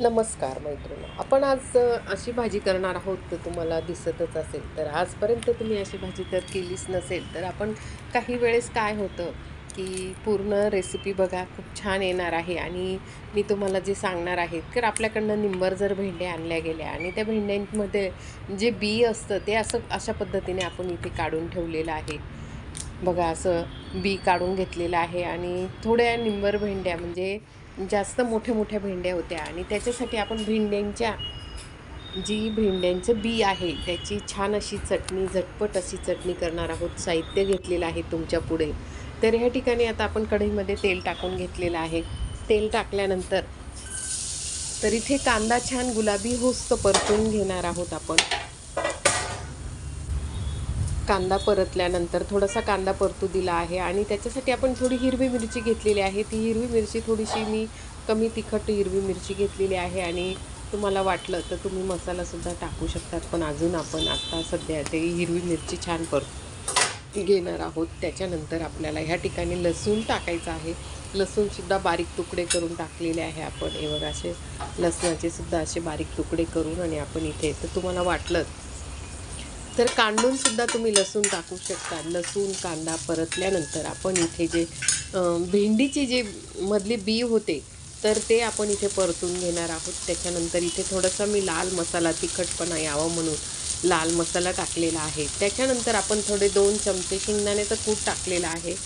नमस्कार मैत्रिणी. आपण आज अशी भाजी करणार आहोत तर तुम्हाला दिसतच असेल. तर आजपर्यंत तुम्ही अशी भाजी तर केलीच नसेल. तर आपण काही वेळेस काय होतं, की पूर्ण रेसिपी बघा खूप छान येणार आहे आणि मी तुम्हाला जे सांगणार आहे, तर आपल्याकडनं निंबर जर भेंड्या आणल्या गेल्या आणि त्या भेंड्यांमध्ये जे बी असतं ते अशा पद्धतीने आपण इथे काढून ठेवलेलं आहे. बघा असं बी काढून घेतलेलं आहे आणि थोड्या निंबर भेंड्या म्हणजे जास्त मोठ्या-मोठ्या भेंड्या होत्या आणि त्याच्यासाठी आपण भेंड्यांचं बी आहे त्याची छान अशी चटणी, झटपट अशी चटणी करणार आहोत. साहित्य घेतलेलं आहे तुमच्या पुढे. तर ह्या ठिकाणी आता आपण कढईमध्ये तेल टाकून घेतलेलं आहे. तेल टाकल्यानंतर तर इथे कांदा छान गुलाबी होईस्तोवर परतून घेणार आहोत आपण. कांदा परतल्यानंतर थोडासा कांदा परतू दिला आहे आणि त्याच्यासाठी आपण थोडी हिरवी मिरची घेतलेली आहे. ती हिरवी मिरची थोडीशी मी कमी तिखट हिरवी मिरची घेतलेली आहे आणि तुम्हाला वाटलं तर तुम्ही मसालासुद्धा टाकू शकतात. पण अजून आपण आत्ता सध्या ते हिरवी मिरची छान परतून घेणार आहोत. त्याच्यानंतर आपल्याला ह्या ठिकाणी लसूण टाकायचं आहे. लसूणसुद्धा बारीक तुकडे करून टाकलेले आहे आपण. हे बघा असे लसणाचे सुद्धा असे बारीक तुकडे करून आणि आपण इथे तर तुम्हाला वाटलं तर कांडूनसुद्धा तुम्ही लसूण टाकू शकता. लसूण कांदा परतल्यानंतर आपण इथे जे भेंडीची जे मधले बी होते तर ते आपण इथे परतून घेणार आहोत. त्याच्यानंतर इथे थोडासा मी लाल मसाला तिखटपणा यावं म्हणून लाल मसाला टाकलेला आहे. त्याच्यानंतर आपण थोडे 2 चमचे शेंगदाण्याचं कूट टाकलेलं आहे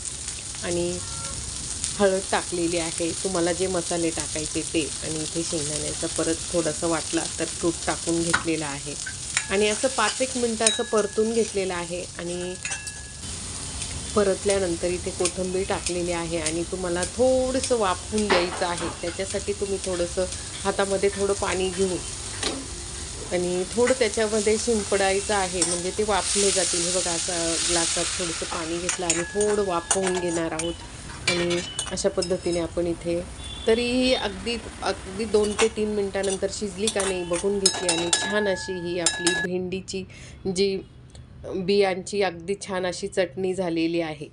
आणि हळद टाकलेली आहे. तुम्हाला जे मसाले टाकायचे ते आणि इथे शेंगदाण्याचं परत थोडंसं वाटला तर कूट टाकून घेतलेलं आहे आणि असं 5-1 मिनटं असं परतून घेतलेलं आहे आणि परतल्यानंतर इथे कोथिंबीर टाकलेली आहे आणि तुम्हाला थोडंसं वाफवून द्यायचं आहे. त्याच्यासाठी तुम्ही थोडंसं हातामध्ये थोडं पाणी घेऊन आणि थोडं त्याच्यामध्ये शिंपडायचं आहे म्हणजे ते वाफले जातील. हे बघा असं ग्लासात थोडंसं पाणी घेतलं आणि थोडं वाफवून घेणार आहोत आणि अशा पद्धतीने आपण इथे तरीही अगदी अगदी 2 ते 3 मिनिटानंतर शिजली का नाही बघून घेतली आणि छान अशी ही आपली भेंडीची जी बियांची अगदी छान अशी चटणी झालेली आहे.